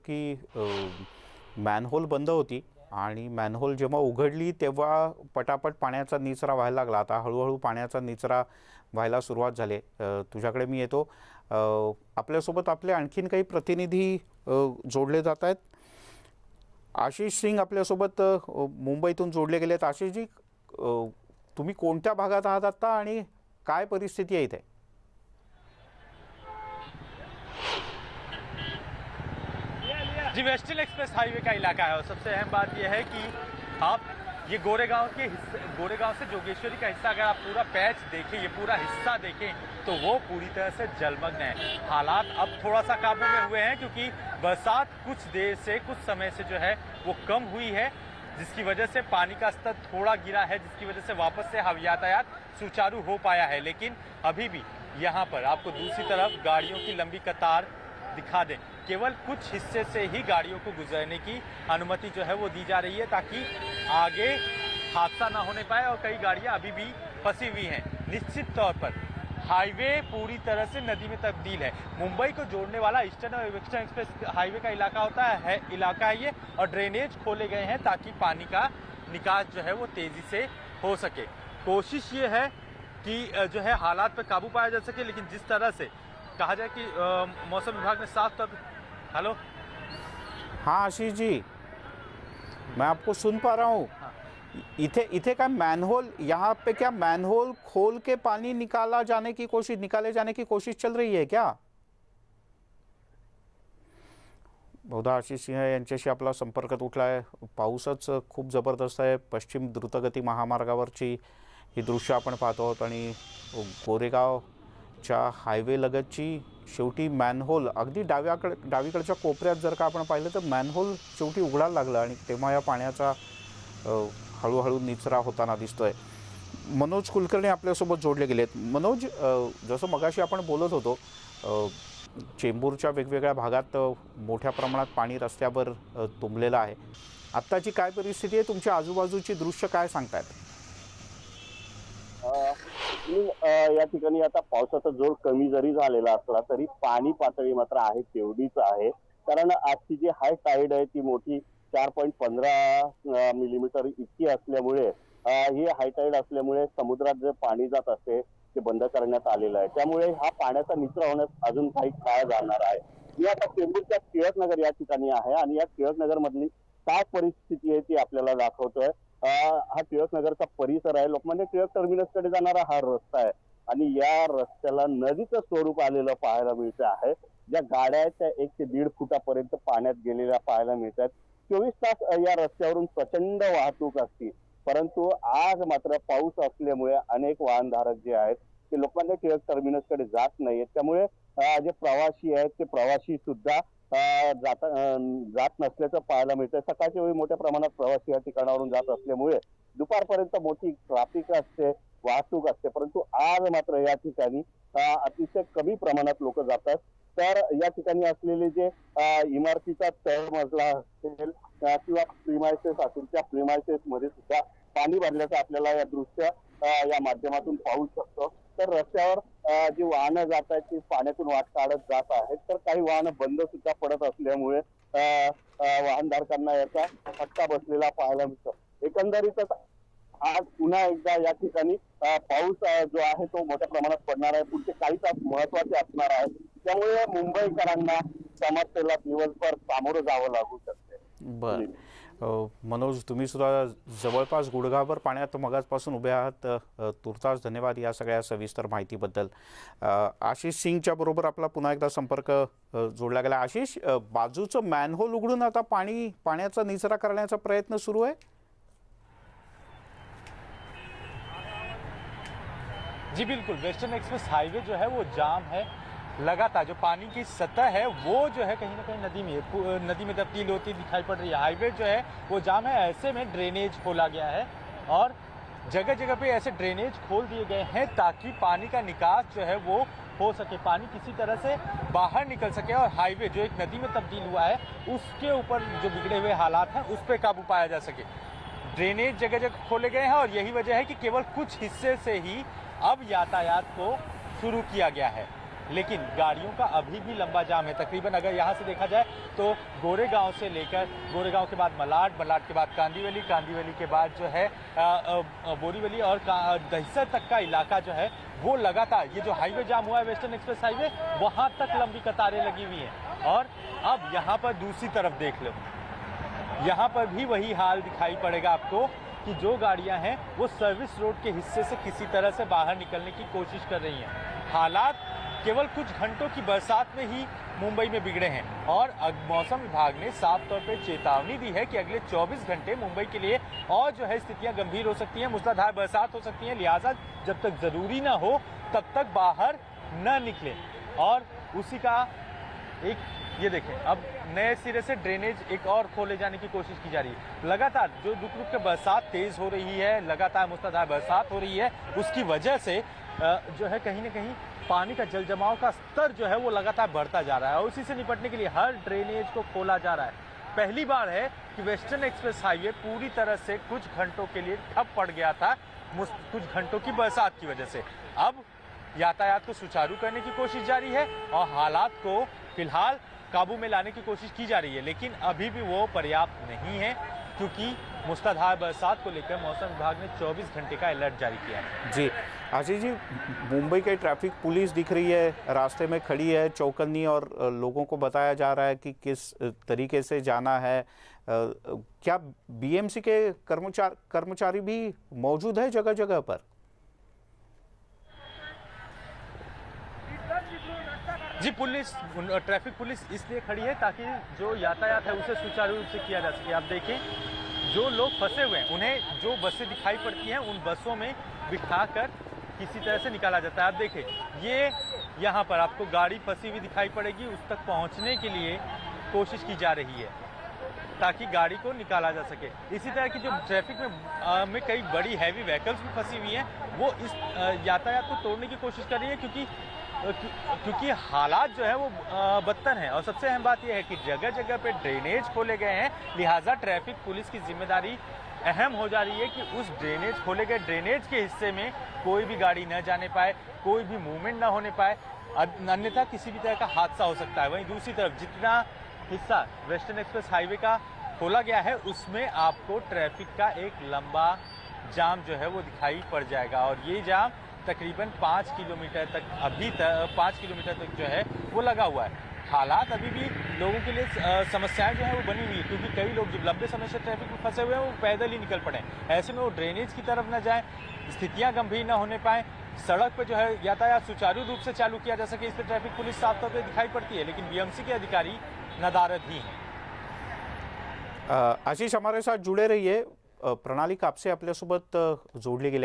की मॅनहोल बंद होती आणि मॅनहोल जेव्हा उघडली तेव्हा पटापट पाण्याचा निचरा व्हायला लागला. आता हळूहळू पाण्याचा निचरा व्हायला सुरुवात झाली. तुझ्याकडे मी येतो. आपल्यासोबत आपले आणखीन काही प्रतिनिधी जोडले जात आहेत. आशिष सिंग आपल्यासोबत मुंबईतून जोडले गेले आहेत. आशिषजी, तुम्ही कोणत्या भागात आहात आता आणि काय परिस्थिती आहे इथे? जी, वेस्टर्न एक्सप्रेस हाईवे का इलाका है और सबसे अहम बात यह है कि आप ये गोरेगांव से जोगेश्वरी का हिस्सा, अगर आप पूरा पैच देखें, ये पूरा हिस्सा देखें तो वो पूरी तरह से जलमग्न है। हालात अब थोड़ा सा काबू में हुए हैं क्योंकि बरसात कुछ समय से जो है वो कम हुई है, जिसकी वजह से पानी का स्तर थोड़ा गिरा है, जिसकी वजह से वापस से यातायात सुचारू हो पाया है। लेकिन अभी भी यहाँ पर आपको दूसरी तरफ गाड़ियों की लंबी कतार दिखा दें। केवल कुछ हिस्से से ही गाड़ियों को गुजरने की अनुमति जो है वो दी जा रही है ताकि आगे हादसा ना होने पाए, और कई गाड़ियां अभी भी फंसी हुई हैं। निश्चित तौर पर हाईवे पूरी तरह से नदी में तब्दील है। मुंबई को जोड़ने वाला ईस्टर्न और वेस्टर्न एक्सप्रेस हाईवे का इलाका है ये, और ड्रेनेज खोले गए हैं ताकि पानी का निकास जो है वो तेजी से हो सके। कोशिश ये है कि जो है हालात पर काबू पाया जा सके, लेकिन जिस तरह से कहा जाए कि मौसम विभाग ने साफ तौर पर हेलो। हाँ आशीष जी, मैं आपको सुन पा रहा हूँ। इथे क्या मैनहोल, यहाँ पे क्या मैनहोल खोल के पानी निकाले जाने की कोशिश चल रही है क्या? बहुधा आशिष सिंह यांच्याशी आपला संपर्क तुटला आहे. पाऊसच खूप जबरदस्त आहे. पश्चिम द्रुतगती महामार्गावरची ही दृश्य आपण पाहतो आहोत आणि गोरेगावच्या हायवे लगतची शेवटी मॅनहोल अगदी डावीकडच्या कोपऱ्यात जर का आपण पाहिलं तर मॅनहोल शेवटी उघडायला लागलं आणि तेव्हा या पाण्याचा हळूहळू निचरा होताना दिसतोय. मनोज कुलकर्णी आपल्यासोबत जोडले गेलेत. मनोज, जसं मगाशी आपण बोलत होतो, चेंबूरच्या वेगवेगळ्या भागात मोठ्या प्रमाणात पाणी रस्त्यावर तुंबलेलं आहे. आत्ताची काय परिस्थिती आहे? तुमच्या आजूबाजूची दृश्य काय सांगतायत? या ठिकाणी आता पावसाचा जोर कमी जरी झालेला असला तरी पाणी पातळी मात्र आहे तेवढीच आहे. कारण आजची जी हाय टाईड आहे ती मोठी 4.15 मिलीमीटर इतकी असल्यामुळे ही हाय टाईड असल्यामुळे समुद्रात जे पाणी जात असते ते बंद करण्यात आलेलं आहे. त्यामुळे हा पाण्याचा निचरा होण्यास अजून काही काळ जाणार आहे. मी आता चेंबूरच्या टिळकनगर या ठिकाणी आहे आणि या टिळकनगर मधली काय परिस्थिती आहे ती आपल्याला दाखवतोय. हा टिळकनगरचा परिसर आहे. लोकमान्य टिळक टर्मिनस कडे जाणारा हा रस्ता आहे आणि या रस्त्याला नदीचं स्वरूप आलेलं पाहायला मिळत आहे. ज्या गाड्या आहेत त्या 1 ते 1.5 फुटापर्यंत पाण्यात गेलेल्या पाहायला मिळतात. 24 तास या रस्त्यावरून प्रचंड वाहतूक असते, परंतु आज मात्र पाऊस असल्यामुळे अनेक वाहनधारक जे आहेत ते लोकमान्य टिळक टर्मिनस कडे जात नाहीत. त्यामुळे जे प्रवासी आहेत ते प्रवासी सुद्धा जात नसल्याचं पाहायला मिळतंय. सकाळच्या वेळी मोठ्या प्रमाणात प्रवासी या ठिकाणावरून जात असल्यामुळे दुपारपर्यंत मोठी ट्रॅफिक असते, वाहतूक असते, परंतु आज मात्र या ठिकाणी अतिशय कमी प्रमाणात लोक जातात. तर या ठिकाणी असलेले जे इमारतीचा तळमजला असेल किंवा प्रिमायसेस असेल त्या प्रिमायसेस मध्ये सुद्धा पाणी भरल्याचं आपल्याला या दृश्य या माध्यमातून पाहू शकतो. तर रस्त्यावर जी वाहनं जात आहेत ती पाण्यातून वाट काढत जात आहेत, तर काही वाहनं बंद सुद्धा पडत असल्यामुळे वाहनधारकांना याचा फटका बसलेला पाहायला मिळतो. एकंदरीतच आज पुन्हा एकदा या ठिकाणी पाऊस जो आहे तो मोठ्या प्रमाणात पडणार आहे. पुढचे काही तास महत्वाचे असणार आहेत. त्यामुळे मुंबईकरांना समस्येला दिवसभर सामोरं जावं लागू शकते. बरं मनोज, तुम्ही सुद्धा जवळपास गुडघाभर पाण्यात मगाचपासून उभे आहात. तुर्तास धन्यवाद या सगळ्या सविस्तर माहितीबद्दल. आशिष सिंगच्या बरोबर आपला पुन्हा एकदा संपर्क जोडला गेला. आशिष, बाजूचं मॅनहोल उघडून आता पाण्याचा निचरा करण्याचा प्रयत्न सुरू आहे. जी बिल्कुल, वेस्टर्न एक्सप्रेस हाईवे जो है वो जाम है। लगातार जो पानी की सतह है वो जो है कहीं ना कहीं नदी में तब्दील होती दिखाई पड़ रही है। हाईवे जो है वो जाम है। ऐसे में ड्रेनेज खोला गया है और जगह जगह पे ऐसे ड्रेनेज खोल दिए गए हैं ताकि पानी का निकास जो है वो हो सके, पानी किसी तरह से बाहर निकल सके और हाईवे जो एक नदी में तब्दील हुआ है उसके ऊपर जो बिगड़े हुए हालात हैं उस पर काबू पाया जा सके। ड्रेनेज जगह जगह खोले गए हैं और यही वजह है कि केवल कुछ हिस्से से ही अब यातायात को शुरू किया गया है। लेकिन गाड़ियों का अभी भी लंबा जाम है। तकरीबन अगर यहाँ से देखा जाए तो गोरेगांव से लेकर गोरेगांव के बाद मलाड, मलाड के बाद कांदीवली, कांदीवली के बाद जो है बोरीवली और दहिसर तक का इलाका जो है वो लगातार, ये जो हाईवे जाम हुआ है वेस्टर्न एक्सप्रेस हाईवे, वहाँ तक लंबी कतारें लगी हुई हैं। और अब यहाँ पर दूसरी तरफ देख लो, यहाँ पर भी वही हाल दिखाई पड़ेगा आपको कि जो गाड़ियां हैं वो सर्विस रोड के हिस्से से किसी तरह से बाहर निकलने की कोशिश कर रही हैं। हालात केवल कुछ घंटों की बरसात में ही मुंबई में बिगड़े हैं और मौसम विभाग ने साफ तौर पर चेतावनी दी है कि अगले 24 घंटे मुंबई के लिए और जो है स्थितियां गंभीर हो सकती हैं, मूसलाधार बरसात हो सकती है। लिहाजा जब तक जरूरी ना हो तब तक बाहर न निकलें। और उसी का एक ये देखें, अब नए सिरे से ड्रेनेज एक और खोले जाने की कोशिश की जा रही है। लगातार जो रुक रुक के बरसात तेज हो रही है, लगातार मूसलाधार बरसात हो रही है, उसकी वजह से जो है कहीं ना कहीं पानी का जल जमाव का स्तर जो है वो लगातार बढ़ता जा रहा है और उसी से निपटने के लिए हर ड्रेनेज को खोला जा रहा है। पहली बार है कि वेस्टर्न एक्सप्रेस हाईवे पूरी तरह से कुछ घंटों के लिए ठप पड़ गया था कुछ घंटों की बरसात की वजह से। अब यातायात को सुचारू करने की कोशिश जारी है और हालात को फिलहाल काबू में लाने की कोशिश की जा रही है, लेकिन अभी भी वो पर्याप्त नहीं है क्योंकि मूसलाधार बरसात को लेकर मौसम विभाग ने 24 घंटे का अलर्ट जारी किया है। जी आशीष जी, मुंबई के ट्रैफिक पुलिस दिख रही है, रास्ते में खड़ी है चौकन्नी और लोगों को बताया जा रहा है कि किस तरीके से जाना है। क्या बीएमसी के कर्मचारी भी मौजूद है जगह जगह पर? जी, पुलिस, ट्रैफिक पुलिस इसलिए खड़ी है ताकि जो यातायात है उसे सुचारू रूप से किया जा सके। आप देखें, जो लोग फंसे हुए हैं उन्हें जो बसें दिखाई पड़ती हैं उन बसों में बिठाकर किसी तरह से निकाला जाता है। आप देखें, ये यहाँ पर आपको गाड़ी फंसी हुई दिखाई पड़ेगी, उस तक पहुँचने के लिए कोशिश की जा रही है ताकि गाड़ी को निकाला जा सके। इसी तरह की जो ट्रैफिक में कई बड़ी हैवी व्हीकल्स भी फंसी हुई हैं, वो इस यातायात को तोड़ने की कोशिश कर रही है क्योंकि हालात जो है वो बदतर हैं। और सबसे अहम बात यह है कि जगह जगह पे ड्रेनेज खोले गए हैं, लिहाजा ट्रैफिक पुलिस की जिम्मेदारी अहम हो जा रही है कि उस खोले गए ड्रेनेज के हिस्से में कोई भी गाड़ी न जाने पाए, कोई भी मूवमेंट न होने पाए, अन्यथा किसी भी तरह का हादसा हो सकता है। वहीं दूसरी तरफ जितना हिस्सा वेस्टर्न एक्सप्रेस हाईवे का खोला गया है उसमें आपको ट्रैफिक का एक लंबा जाम जो है वो दिखाई पड़ जाएगा और ये जाम तकरीबन 5 किलोमीटर तक 5 किलोमीटर तक जो है वो लगा हुआ है। हालात अभी भी लोगों के लिए समस्याएं जो है वो बनी हुई है क्योंकि कई लोग जो लंबे समय से ट्रैफिक में फंसे हुए हैं वो पैदल ही निकल पड़े। ऐसे में वो ड्रेनेज की तरफ न जाएं, स्थितियां गंभीर न होने पाएँ, सड़क पर जो है यातायात सुचारू रूप से चालू किया जा सके, इस पर ट्रैफिक पुलिस साफ तौर पर दिखाई पड़ती है, लेकिन बीएमसी के अधिकारी नदारद ही हैं। आशीष, हमारे साथ जुड़े रहिए. प्रणाली कापसे आपल्यासोबत जोडली गेली.